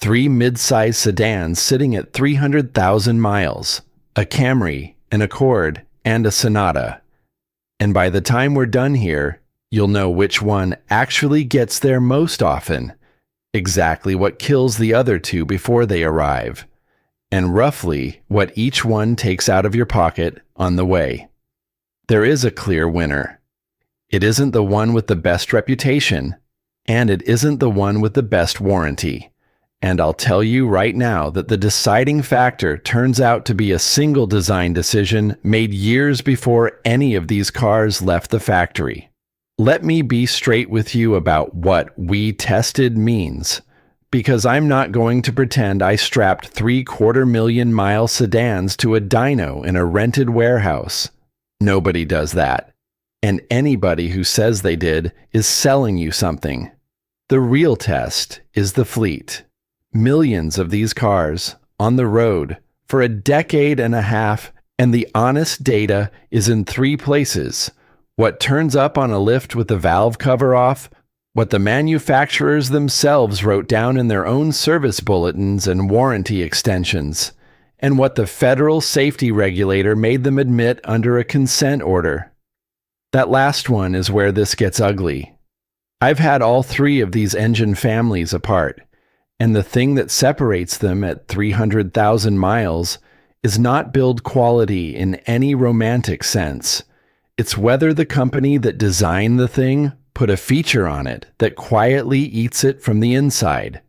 3 midsize sedans sitting at 300,000 miles, a Camry, an Accord, and a Sonata. And by the time we're done here, you'll know which one actually gets there most often, exactly what kills the other two before they arrive, and roughly what each one takes out of your pocket on the way. There is a clear winner. It isn't the one with the best reputation, and it isn't the one with the best warranty. And I'll tell you right now that the deciding factor turns out to be a single design decision made years before any of these cars left the factory. Let me be straight with you about what "we tested" means, because I'm not going to pretend I strapped 750,000-mile sedans to a dyno in a rented warehouse. Nobody does that. And anybody who says they did is selling you something. The real test is the fleet. Millions of these cars on the road for a decade and a half, and the honest data is in 3 places: what turns up on a lift with the valve cover off, what the manufacturers themselves wrote down in their own service bulletins and warranty extensions, and what the federal safety regulator made them admit under a consent order. That last one is where this gets ugly. I've had all 3 of these engine families apart, and the thing that separates them at 300,000 miles is not build quality in any romantic sense. It's whether the company that designed the thing put a feature on it that quietly eats it from the inside.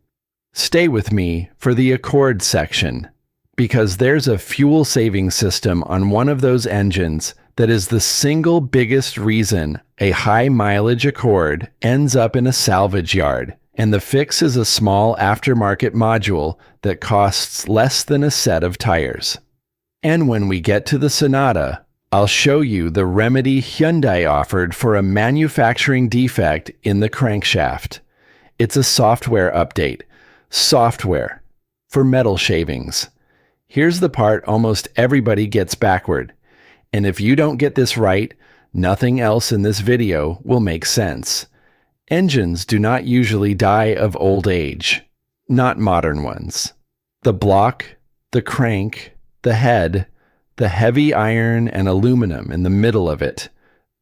Stay with me for the Accord section, because there's a fuel-saving system on one of those engines that is the single biggest reason a high-mileage Accord ends up in a salvage yard, and the fix is a small aftermarket module that costs less than a set of tires. And when we get to the Sonata, I'll show you the remedy Hyundai offered for a manufacturing defect in the crankshaft. It's a software update. Software for metal shavings. Here's the part almost everybody gets backward. And if you don't get this right, nothing else in this video will make sense. Engines do not usually die of old age. Not modern ones. The block, the crank, the head, the heavy iron and aluminum in the middle of it.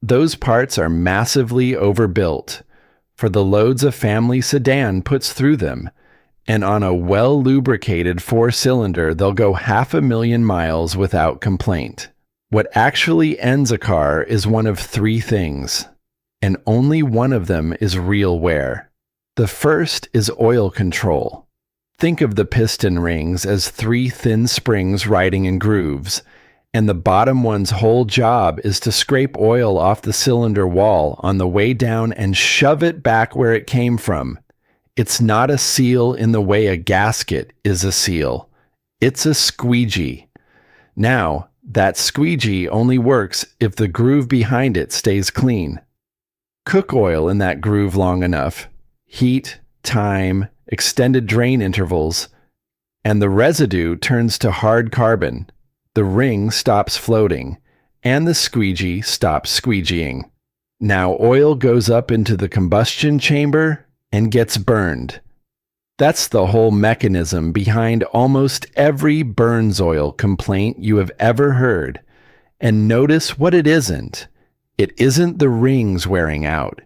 Those parts are massively overbuilt for the loads a family sedan puts through them, and on a well-lubricated 4-cylinder they'll go 500,000 miles without complaint. What actually ends a car is one of 3 things, and only one of them is real wear. The first is oil control. Think of the piston rings as 3 thin springs riding in grooves, and the bottom one's whole job is to scrape oil off the cylinder wall on the way down and shove it back where it came from. It's not a seal in the way a gasket is a seal. It's a squeegee. Now, that squeegee only works if the groove behind it stays clean. Cook oil in that groove long enough. Heat, time, extended drain intervals, and the residue turns to hard carbon. The ring stops floating, and the squeegee stops squeegeeing. Now oil goes up into the combustion chamber and gets burned. That's the whole mechanism behind almost every burns oil complaint you have ever heard. And notice what it isn't. It isn't the rings wearing out.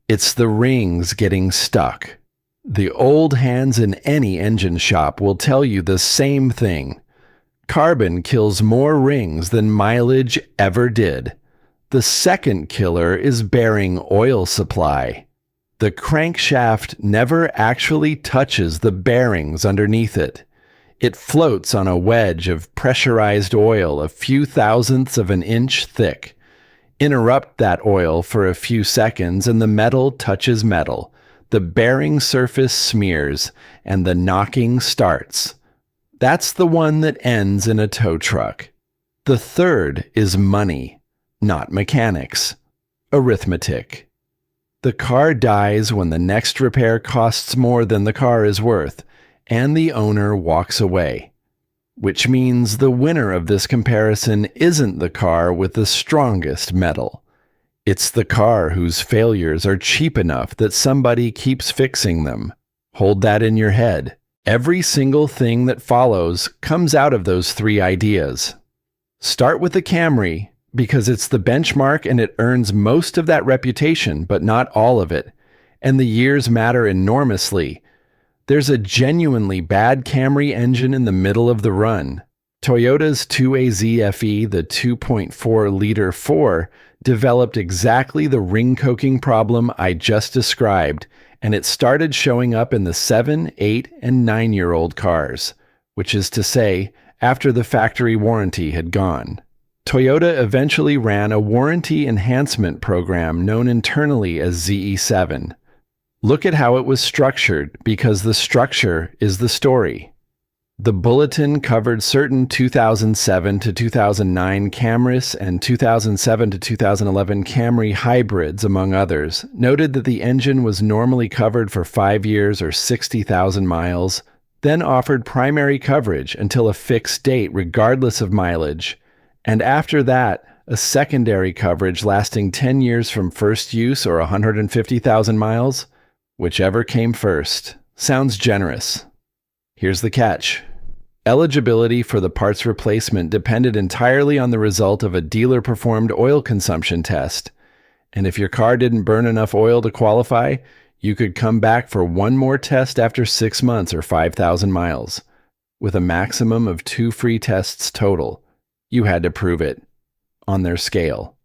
It's the rings getting stuck. The old hands in any engine shop will tell you the same thing. Carbon kills more rings than mileage ever did. The second killer is bearing oil supply. The crankshaft never actually touches the bearings underneath it. It floats on a wedge of pressurized oil a few thousandths of an inch thick. Interrupt that oil for a few seconds and the metal touches metal. The bearing surface smears and the knocking starts. That's the one that ends in a tow truck. The third is money, not mechanics. Arithmetic. The car dies when the next repair costs more than the car is worth, and the owner walks away. Which means the winner of this comparison isn't the car with the strongest metal. It's the car whose failures are cheap enough that somebody keeps fixing them. Hold that in your head. Every single thing that follows comes out of those three ideas. Start with the Camry because it's the benchmark and it earns most of that reputation, but not all of it. And the years matter enormously. There's a genuinely bad Camry engine in the middle of the run. Toyota's 2AZ FE, the 2.4-liter 4, developed exactly the ring-coking problem I just described, and it started showing up in the 7, 8, and 9-year-old cars, which is to say, after the factory warranty had gone. Toyota eventually ran a warranty enhancement program known internally as ZE7. Look at how it was structured, because the structure is the story. The bulletin covered certain 2007 to 2009 Camrys and 2007 to 2011 Camry hybrids, among others, noted that the engine was normally covered for 5 years or 60,000 miles, then offered primary coverage until a fixed date regardless of mileage, and after that, a secondary coverage lasting 10 years from first use or 150,000 miles, whichever came first. Sounds generous. Here's the catch. Eligibility for the parts replacement depended entirely on the result of a dealer-performed oil consumption test, and if your car didn't burn enough oil to qualify, you could come back for one more test after 6 months or 5,000 miles, with a maximum of 2 free tests total. You had to prove it on their scale.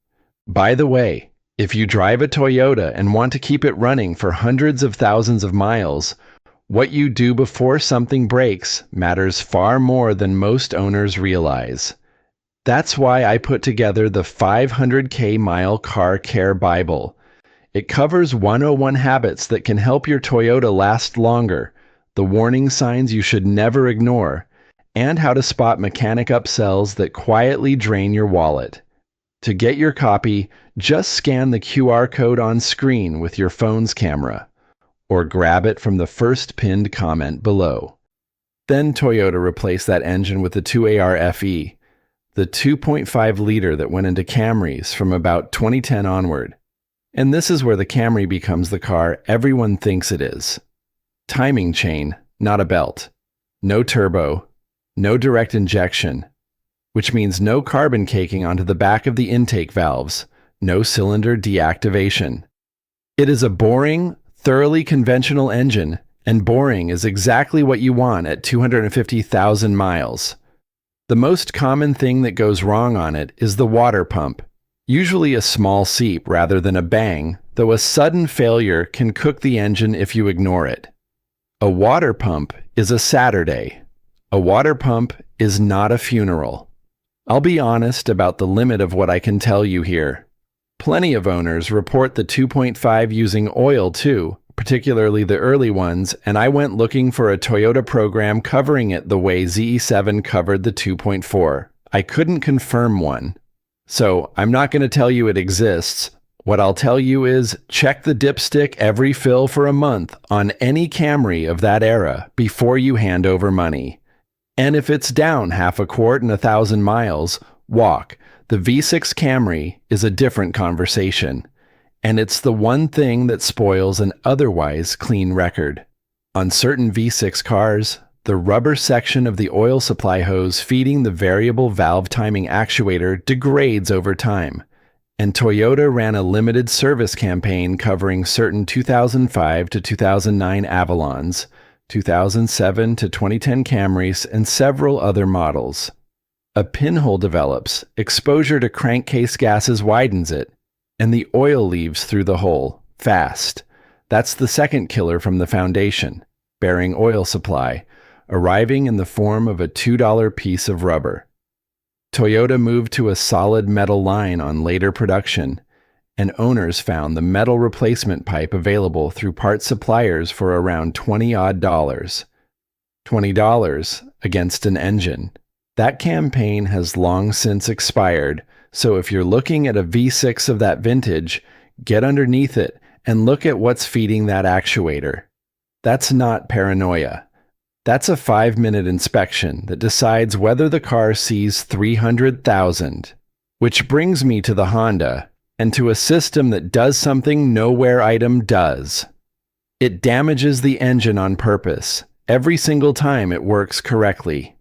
By the way, if you drive a Toyota and want to keep it running for hundreds of thousands of miles, what you do before something breaks matters far more than most owners realize. That's why I put together the 500K Mile Car Care Bible. It covers 101 habits that can help your Toyota last longer, the warning signs you should never ignore, and how to spot mechanic upsells that quietly drain your wallet. To get your copy, just scan the QR code on screen with your phone's camera, or grab it from the first pinned comment below. Then Toyota replaced that engine with the 2AR FE, the 2.5-liter that went into Camrys from about 2010 onward. And this is where the Camry becomes the car everyone thinks it is. Timing chain, not a belt. No turbo. No direct injection, which means no carbon caking onto the back of the intake valves. No cylinder deactivation. It is a boring, thoroughly conventional engine, and boring is exactly what you want at 250,000 miles. The most common thing that goes wrong on it is the water pump, usually a small seep rather than a bang, though a sudden failure can cook the engine if you ignore it. A water pump is a Saturday. A water pump is not a funeral. I'll be honest about the limit of what I can tell you here. Plenty of owners report the 2.5 using oil too, particularly the early ones, and I went looking for a Toyota program covering it the way ZE7 covered the 2.4. I couldn't confirm one. So I'm not going to tell you it exists. What I'll tell you is check the dipstick every fill for a month on any Camry of that era before you hand over money. And if it's down half a quart and 1,000 miles, walk. The V6 Camry is a different conversation. And it's the one thing that spoils an otherwise clean record. On certain V6 cars, the rubber section of the oil supply hose feeding the variable valve timing actuator degrades over time. And Toyota ran a limited service campaign covering certain 2005 to 2009 Avalons, 2007 to 2010 Camrys, and several other models. A pinhole develops, exposure to crankcase gases widens it, and the oil leaves through the hole, fast. That's the second killer from the foundation, bearing oil supply, arriving in the form of a $2 piece of rubber. Toyota moved to a solid metal line on later production, and owners found the metal replacement pipe available through part suppliers for around $20-odd. $20 against an engine. That campaign has long since expired, so if you're looking at a V6 of that vintage, get underneath it and look at what's feeding that actuator. That's not paranoia. That's a 5-minute inspection that decides whether the car sees 300,000. Which brings me to the Honda, and to a system that does something nowhere item does. It damages the engine on purpose, every single time it works correctly.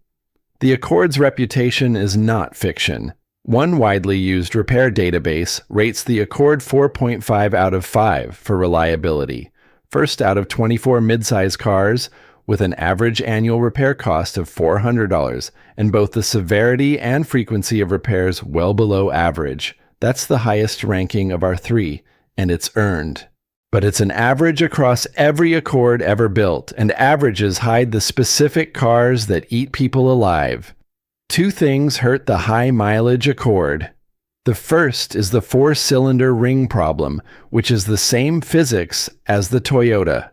The Accord's reputation is not fiction. One widely used repair database rates the Accord 4.5 out of 5 for reliability, first out of 24 midsize cars, with an average annual repair cost of $400, and both the severity and frequency of repairs well below average. That's the highest ranking of our three, and it's earned. But it's an average across every Accord ever built, and averages hide the specific cars that eat people alive. Two things hurt the high-mileage Accord. The first is the four-cylinder ring problem, which is the same physics as the Toyota.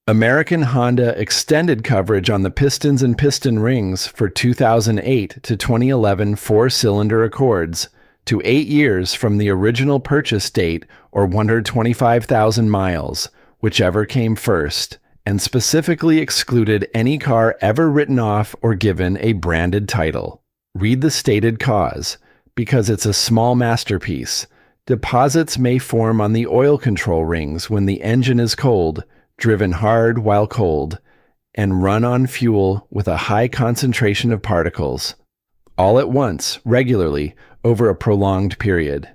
American Honda extended coverage on the pistons and piston rings for 2008 to 2011 four-cylinder Accords to 8 years from the original purchase date, or 125,000 miles, whichever came first, and specifically excluded any car ever written off or given a branded title. Read the stated cause, because it's a small masterpiece. Deposits may form on the oil control rings when the engine is cold, driven hard while cold, and run on fuel with a high concentration of particles, all at once, regularly, over a prolonged period.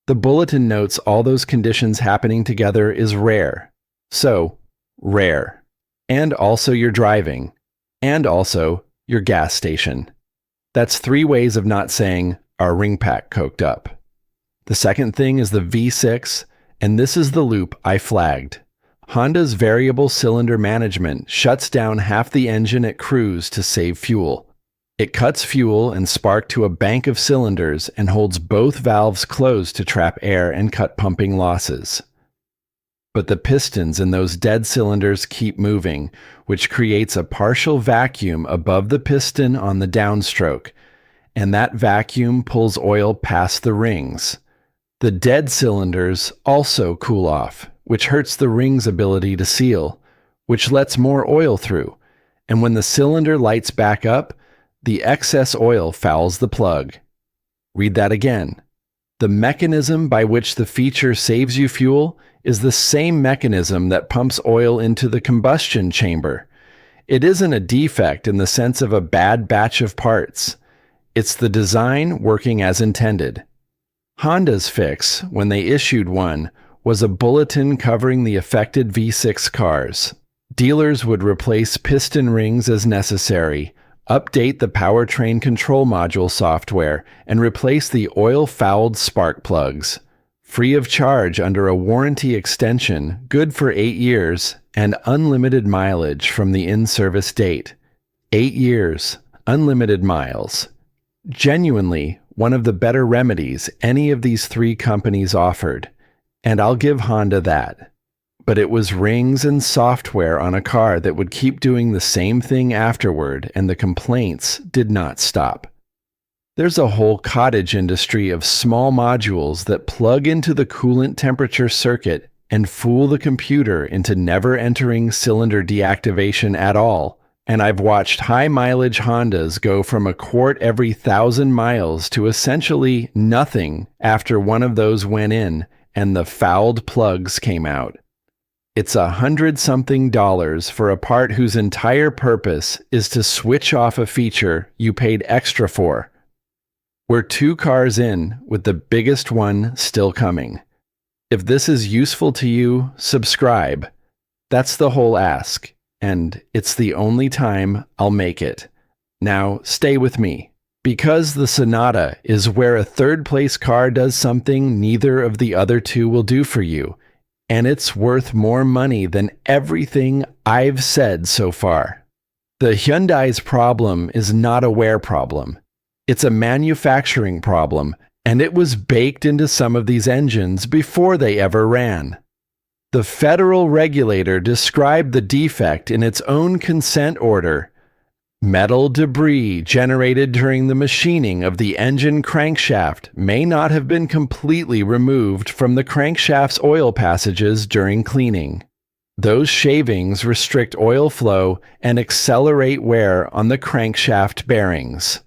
The bulletin notes all those conditions happening together is rare. So, rare. And also your driving. And also your gas station. That's 3 ways of not saying, our ring pack coked up. The second thing is the V6, and this is the loop I flagged. Honda's variable cylinder management shuts down half the engine at cruise to save fuel. It cuts fuel and spark to a bank of cylinders and holds both valves closed to trap air and cut pumping losses. But the pistons in those dead cylinders keep moving, which creates a partial vacuum above the piston on the downstroke, and that vacuum pulls oil past the rings. The dead cylinders also cool off, which hurts the ring's ability to seal, which lets more oil through, and when the cylinder lights back up, the excess oil fouls the plug. Read that again. The mechanism by which the feature saves you fuel is the same mechanism that pumps oil into the combustion chamber. It isn't a defect in the sense of a bad batch of parts. It's the design working as intended. Honda's fix, when they issued one, was a bulletin covering the affected V6 cars. Dealers would replace piston rings as necessary, update the powertrain control module software, and replace the oil-fouled spark plugs. Free of charge under a warranty extension, good for 8 years, and unlimited mileage from the in-service date. 8 years, unlimited miles. Genuinely, one of the better remedies any of these 3 companies offered, and I'll give Honda that. But it was rings and software on a car that would keep doing the same thing afterward, and the complaints did not stop. There's a whole cottage industry of small modules that plug into the coolant temperature circuit and fool the computer into never entering cylinder deactivation at all, and I've watched high-mileage Hondas go from a quart every 1,000 miles to essentially nothing after one of those went in and the fouled plugs came out. It's $100-something for a part whose entire purpose is to switch off a feature you paid extra for. We're 2 cars in, with the biggest one still coming. If this is useful to you, subscribe. That's the whole ask, and it's the only time I'll make it. Now, stay with me. Because the Sonata is where a third-place car does something neither of the other 2 will do for you, and it's worth more money than everything I've said so far. The Hyundai's problem is not a wear problem. It's a manufacturing problem, and it was baked into some of these engines before they ever ran. The federal regulator described the defect in its own consent order. Metal debris generated during the machining of the engine crankshaft may not have been completely removed from the crankshaft's oil passages during cleaning. Those shavings restrict oil flow and accelerate wear on the crankshaft bearings.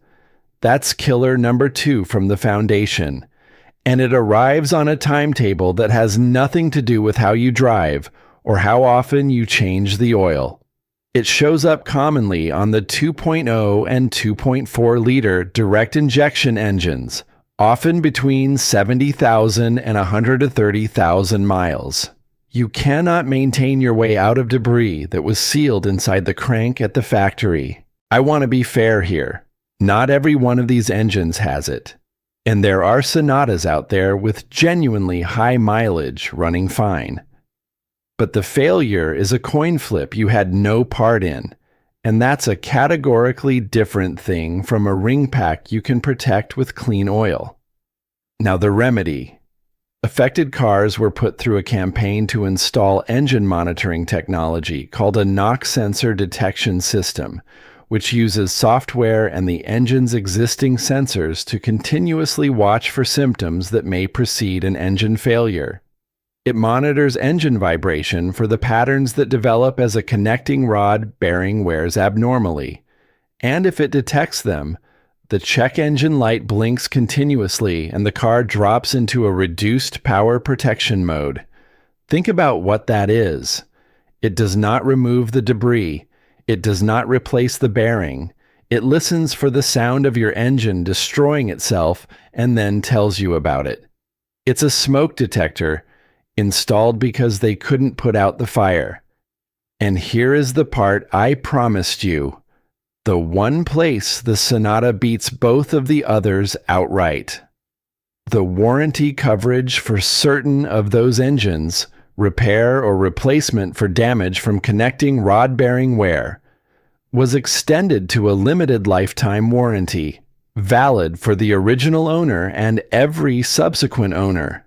That's killer number 2 from the foundation, and it arrives on a timetable that has nothing to do with how you drive or how often you change the oil. It shows up commonly on the 2.0 and 2.4-liter direct injection engines, often between 70,000 and 130,000 miles. You cannot maintain your way out of debris that was sealed inside the crank at the factory. I want to be fair here. Not every one of these engines has it. And there are Sonatas out there with genuinely high mileage running fine. But the failure is a coin flip you had no part in, and that's a categorically different thing from a ring pack you can protect with clean oil. Now the remedy. Affected cars were put through a campaign to install engine monitoring technology called a knock sensor detection system, which uses software and the engine's existing sensors to continuously watch for symptoms that may precede an engine failure. It monitors engine vibration for the patterns that develop as a connecting rod bearing wears abnormally, and if it detects them, the check engine light blinks continuously and the car drops into a reduced power protection mode. Think about what that is. It does not remove the debris. It does not replace the bearing. It listens for the sound of your engine destroying itself and then tells you about it. It's a smoke detector installed because they couldn't put out the fire. And here is the part I promised you. The one place the Sonata beats both of the others outright. The warranty coverage for certain of those engines, repair or replacement for damage from connecting rod-bearing wear, was extended to a limited lifetime warranty, valid for the original owner and every subsequent owner.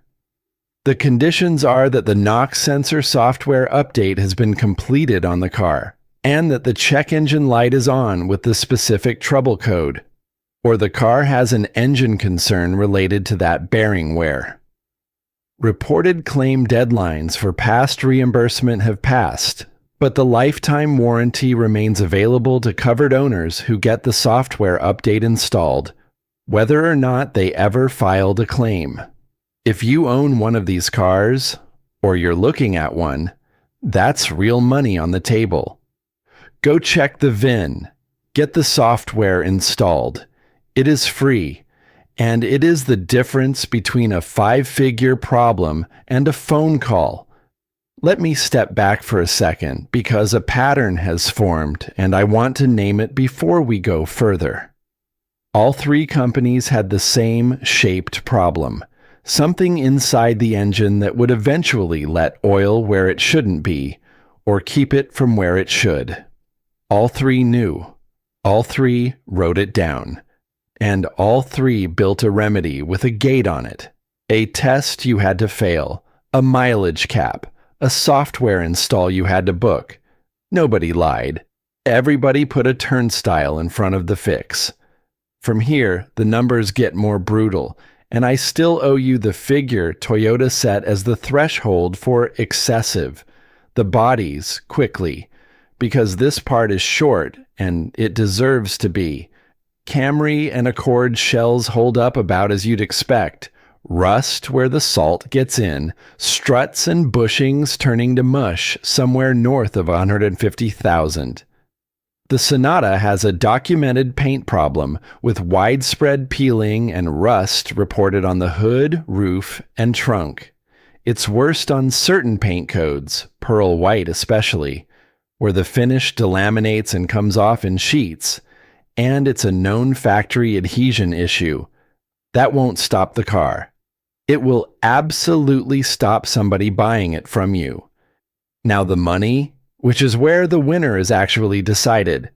The conditions are that the knock sensor software update has been completed on the car, and that the check engine light is on with the specific trouble code, or the car has an engine concern related to that bearing wear. Reported claim deadlines for past reimbursement have passed, but the lifetime warranty remains available to covered owners who get the software update installed, whether or not they ever filed a claim. If you own one of these cars, or you're looking at one, that's real money on the table. Go check the VIN. Get the software installed. It is free, and it is the difference between a 5-figure problem and a phone call. Let me step back for a second because a pattern has formed and I want to name it before we go further. All three companies had the same shaped problem, something inside the engine that would eventually let oil where it shouldn't be, or keep it from where it should. All three knew. All three wrote it down. And all three built a remedy with a gate on it. A test you had to fail. A mileage cap. A software install you had to book. Nobody lied. Everybody put a turnstile in front of the fix. From here, the numbers get more brutal, and I still owe you the figure Toyota set as the threshold for excessive. The bodies, quickly. Because this part is short, and it deserves to be. Camry and Accord shells hold up about as you'd expect. Rust where the salt gets in. Struts and bushings turning to mush somewhere north of 150,000. The Sonata has a documented paint problem with widespread peeling and rust reported on the hood, roof, and trunk. It's worst on certain paint codes, pearl white especially, where the finish delaminates and comes off in sheets, and it's a known factory adhesion issue. That won't stop the car. It will absolutely stop somebody buying it from you. Now the money, which is where the winner is actually decided.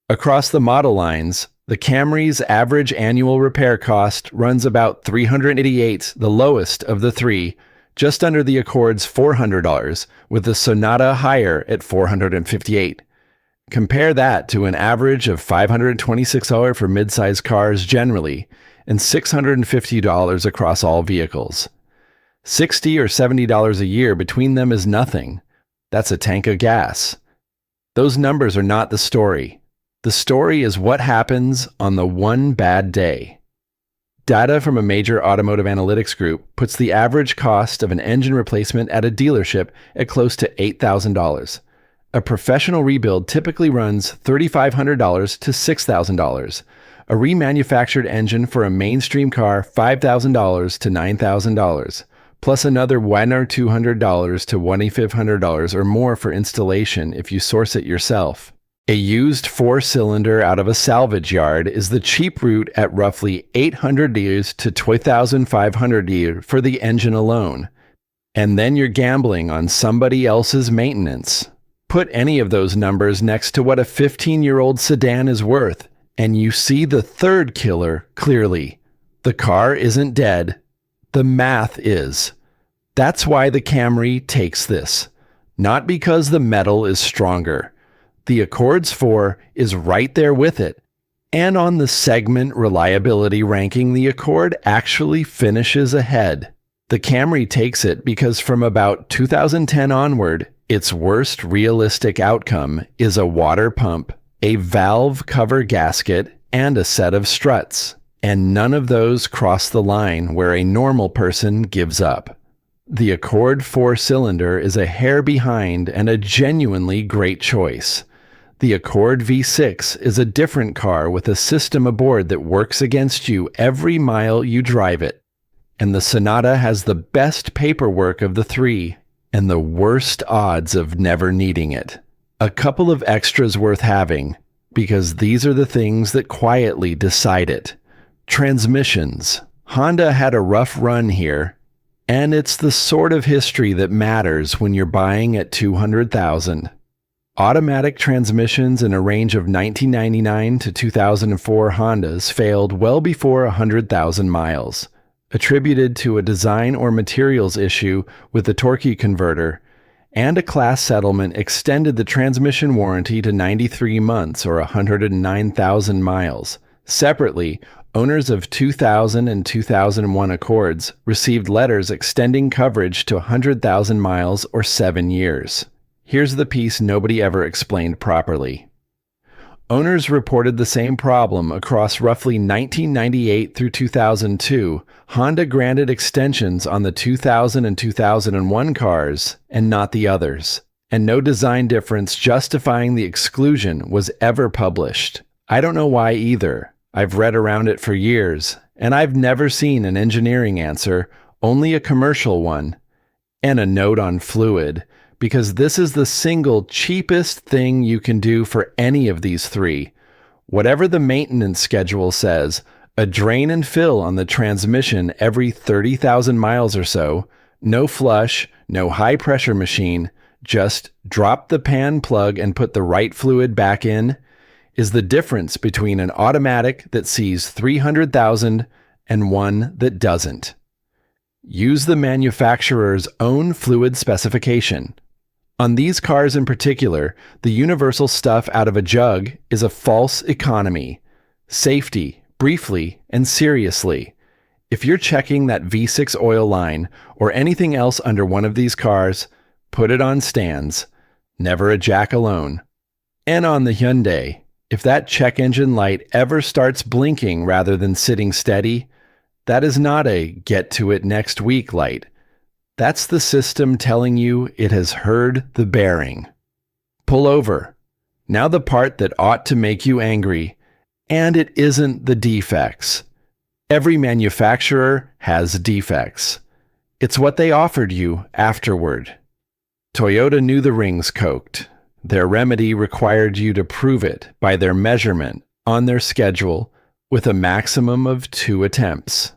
Across the model lines, the Camry's average annual repair cost runs about $388, the lowest of the three, just under the Accord's $400, with the Sonata higher at $458. Compare that to an average of $526 for midsize cars generally, and $650 across all vehicles. $60 or $70 a year between them is nothing. That's a tank of gas. Those numbers are not the story. The story is what happens on the one bad day. Data from a major automotive analytics group puts the average cost of an engine replacement at a dealership at close to $8,000. A professional rebuild typically runs $3,500 to $6,000. A remanufactured engine for a mainstream car, $5,000 to $9,000, plus another $100 or $200 to $2,500 or more for installation if you source it yourself. A used 4-cylinder out of a salvage yard is the cheap route at roughly $800 to $2,500 for the engine alone. And then you're gambling on somebody else's maintenance. Put any of those numbers next to what a 15-year-old sedan is worth, and you see the third killer clearly. The car isn't dead. The math is. That's why the Camry takes this. Not because the metal is stronger. The Accord's 4 is right there with it. And on the segment reliability ranking, the Accord actually finishes ahead. The Camry takes it because from about 2010 onward, its worst realistic outcome is a water pump, a valve cover gasket, and a set of struts. And none of those cross the line where a normal person gives up. The Accord 4-cylinder is a hair behind and a genuinely great choice. The Accord V6 is a different car with a system aboard that works against you every mile you drive it. And the Sonata has the best paperwork of the three and the worst odds of never needing it. A couple of extras worth having, because these are the things that quietly decide it. Transmissions. Honda had a rough run here, and it's the sort of history that matters when you're buying at $200,000. Automatic transmissions in a range of 1999 to 2004 Hondas failed well before 100,000 miles, attributed to a design or materials issue with the torque converter, and a class settlement extended the transmission warranty to 93 months or 109,000 miles. Separately, owners of 2000 and 2001 Accords received letters extending coverage to 100,000 miles or 7 years. Here's the piece nobody ever explained properly. Owners reported the same problem across roughly 1998 through 2002. Honda granted extensions on the 2000 and 2001 cars and not the others, and no design difference justifying the exclusion was ever published. I don't know why either. I've read around it for years, and I've never seen an engineering answer, only a commercial one, and a note on fluid, because this is the single cheapest thing you can do for any of these three. Whatever the maintenance schedule says, a drain and fill on the transmission every 30,000 miles or so, no flush, no high pressure machine, just drop the pan plug and put the right fluid back in, is the difference between an automatic that sees 300,000 and one that doesn't. Use the manufacturer's own fluid specification. On these cars in particular, the universal stuff out of a jug is a false economy. Safety, briefly and seriously. If you're checking that V6 oil line or anything else under one of these cars, put it on stands. Never a jack alone. And on the Hyundai, if that check engine light ever starts blinking rather than sitting steady, that is not a get to it next week light. That's the system telling you it has heard the bearing. Pull over. Now the part that ought to make you angry, and it isn't the defects. Every manufacturer has defects. It's what they offered you afterward. Toyota knew the rings coked. Their remedy required you to prove it by their measurement on their schedule with a maximum of 2 attempts.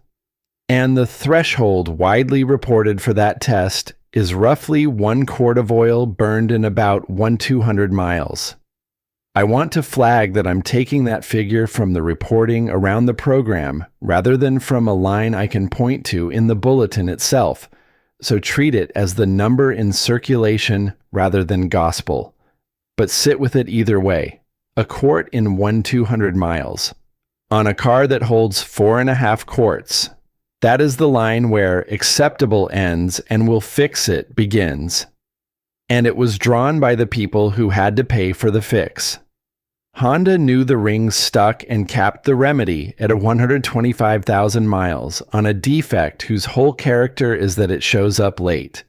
And the threshold widely reported for that test is roughly 1 quart of oil burned in about 1/200 miles. I want to flag that I'm taking that figure from the reporting around the program rather than from a line I can point to in the bulletin itself, so treat it as the number in circulation rather than gospel. But sit with it either way. A quart in 1/200 miles. On a car that holds 4.5 quarts, that is the line where acceptable ends and will fix it begins. And it was drawn by the people who had to pay for the fix. Honda knew the rings stuck and capped the remedy at 125,000 miles on a defect whose whole character is that it shows up late.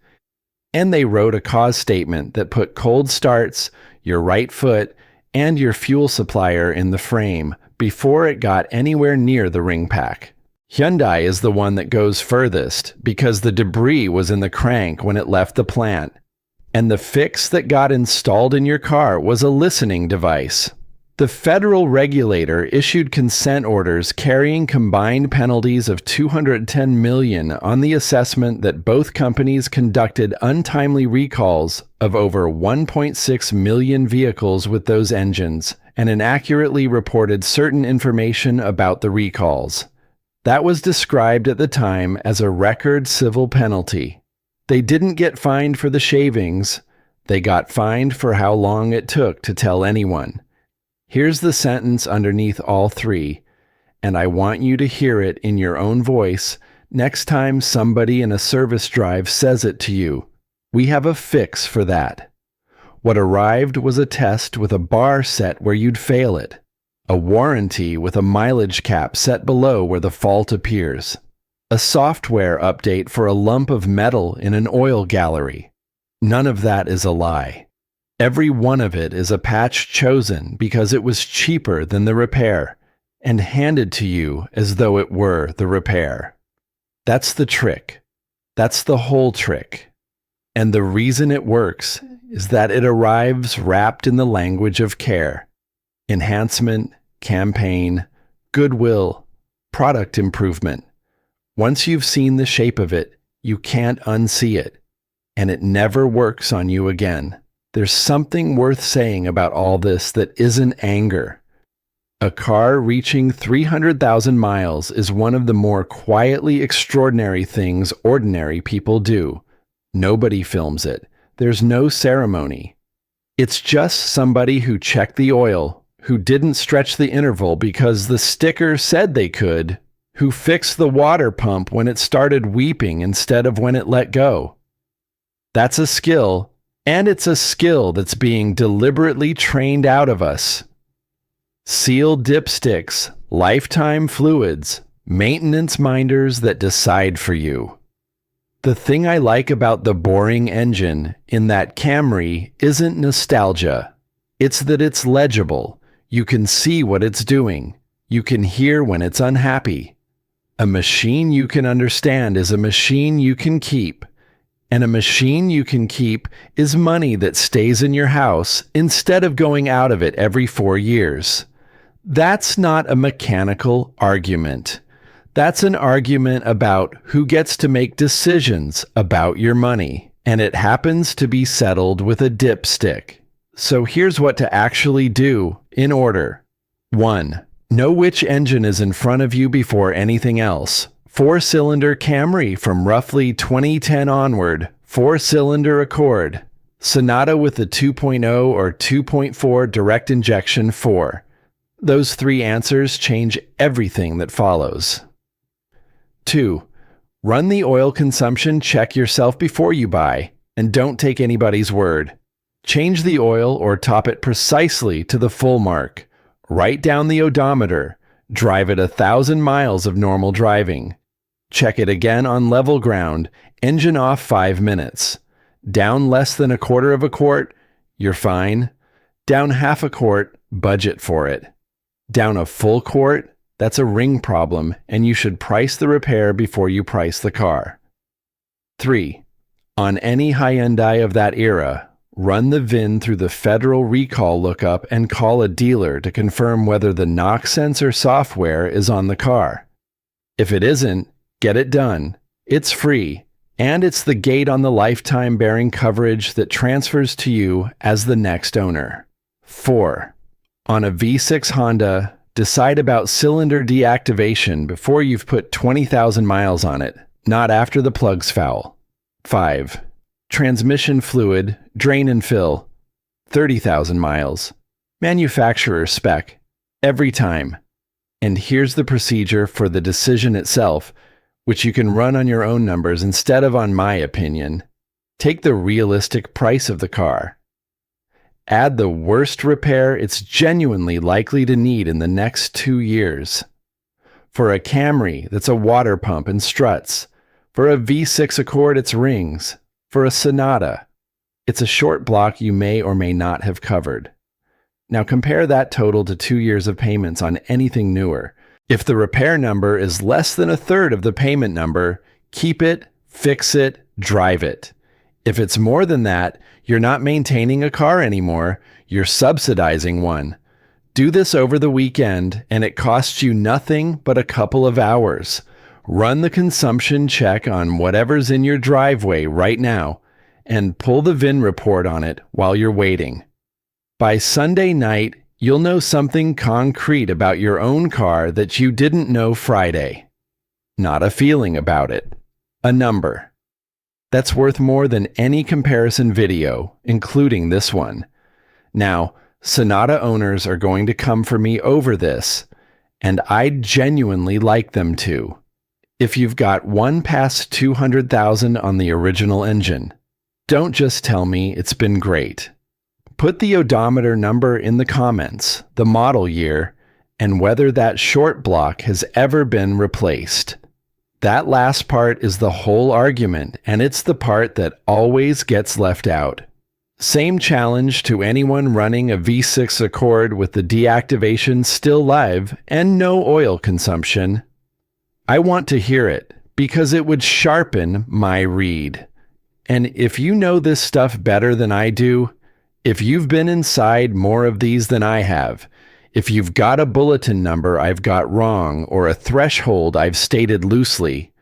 And they wrote a cause statement that put cold starts, your right foot, and your fuel supplier in the frame before it got anywhere near the ring pack. Hyundai is the one that goes furthest because the debris was in the crank when it left the plant. And the fix that got installed in your car was a listening device. The federal regulator issued consent orders carrying combined penalties of $210 million on the assessment that both companies conducted untimely recalls of over 1.6 million vehicles with those engines and inaccurately reported certain information about the recalls. That was described at the time as a record civil penalty. They didn't get fined for the shavings. They got fined for how long it took to tell anyone. Here's the sentence underneath all three, and I want you to hear it in your own voice next time somebody in a service drive says it to you. We have a fix for that. What arrived was a test with a bar set where you'd fail it, a warranty with a mileage cap set below where the fault appears, a software update for a lump of metal in an oil gallery. None of that is a lie. Every one of it is a patch chosen because it was cheaper than the repair and handed to you as though it were the repair. That's the trick. That's the whole trick. And the reason it works is that it arrives wrapped in the language of care. Enhancement, campaign, goodwill, product improvement. Once you've seen the shape of it, you can't unsee it, and it never works on you again. There's something worth saying about all this that isn't anger. A car reaching 300,000 miles is one of the more quietly extraordinary things ordinary people do. Nobody films it. There's no ceremony. It's just somebody who checked the oil, who didn't stretch the interval because the sticker said they could, who fixed the water pump when it started weeping instead of when it let go. That's a skill. And it's a skill that's being deliberately trained out of us. Sealed dipsticks, lifetime fluids, maintenance minders that decide for you. The thing I like about the boring engine in that Camry isn't nostalgia. It's that it's legible. You can see what it's doing. You can hear when it's unhappy. A machine you can understand is a machine you can keep. And a machine you can keep is money that stays in your house instead of going out of it every 4 years. That's not a mechanical argument. That's an argument about who gets to make decisions about your money, and it happens to be settled with a dipstick. So here's what to actually do in order. 1. Know which engine is in front of you before anything else. 4-cylinder Camry from roughly 2010 onward, 4-cylinder Accord, Sonata with the 2.0 or 2.4 direct injection 4. Those 3 answers change everything that follows. 2. Run the oil consumption check yourself before you buy, and don't take anybody's word. Change the oil or top it precisely to the full mark. Write down the odometer. Drive it 1,000 miles of normal driving. Check it again on level ground, engine off 5 minutes. Down less than 1/4 quart, you're fine. Down 1/2 quart, budget for it. Down a full quart, that's a ring problem, and you should price the repair before you price the car. 3. On any Hyundai of that era, run the VIN through the federal recall lookup and call a dealer to confirm whether the knock sensor software is on the car. If it isn't, get it done. It's free, and it's the gate on the lifetime bearing coverage that transfers to you as the next owner. 4. On a V6 Honda, decide about cylinder deactivation before you've put 20,000 miles on it, not after the plug's foul. 5. Transmission fluid, drain and fill, 30,000 miles. Manufacturer spec, every time. And here's the procedure for the decision itself, which you can run on your own numbers instead of on my opinion. Take the realistic price of the car. Add the worst repair it's genuinely likely to need in the next 2 years. For a Camry, that's a water pump and struts. For a V6 Accord, it's rings. For a Sonata, it's a short block you may or may not have covered. Now compare that total to 2 years of payments on anything newer. If the repair number is less than a third of the payment number, keep it, fix it, drive it. If it's more than that, you're not maintaining a car anymore, you're subsidizing one. Do this over the weekend, and it costs you nothing but a couple of hours. Run the consumption check on whatever's in your driveway right now, and pull the VIN report on it while you're waiting. By Sunday night, you'll know something concrete about your own car that you didn't know Friday. Not a feeling about it. A number. That's worth more than any comparison video, including this one. Now, Sonata owners are going to come for me over this, and I'd genuinely like them to. If you've got one past 200,000 on the original engine, don't just tell me it's been great. Put the odometer number in the comments, the model year, and whether that short block has ever been replaced. That last part is the whole argument, and it's the part that always gets left out. Same challenge to anyone running a V6 Accord with the deactivation still live and no oil consumption. I want to hear it because it would sharpen my read. And if you know this stuff better than I do, if you've been inside more of these than I have, if you've got a bulletin number I've got wrong or a threshold I've stated loosely,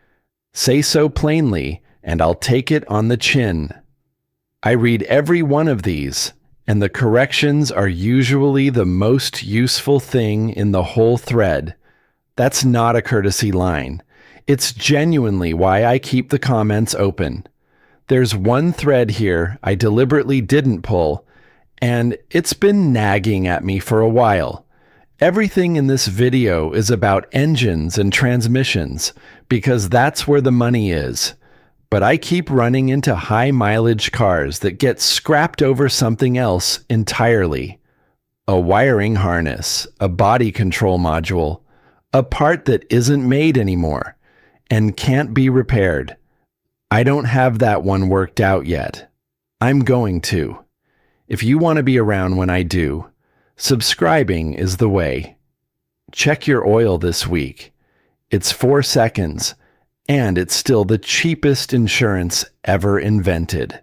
say so plainly and I'll take it on the chin. I read every one of these, and the corrections are usually the most useful thing in the whole thread. That's not a courtesy line. It's genuinely why I keep the comments open. There's one thread here I deliberately didn't pull, and it's been nagging at me for a while. Everything in this video is about engines and transmissions, because that's where the money is. But I keep running into high mileage cars that get scrapped over something else entirely. A wiring harness, a body control module, a part that isn't made anymore and can't be repaired. I don't have that one worked out yet. I'm going to. If you want to be around when I do, subscribing is the way. Check your oil this week. It's 4 seconds, and it's still the cheapest insurance ever invented.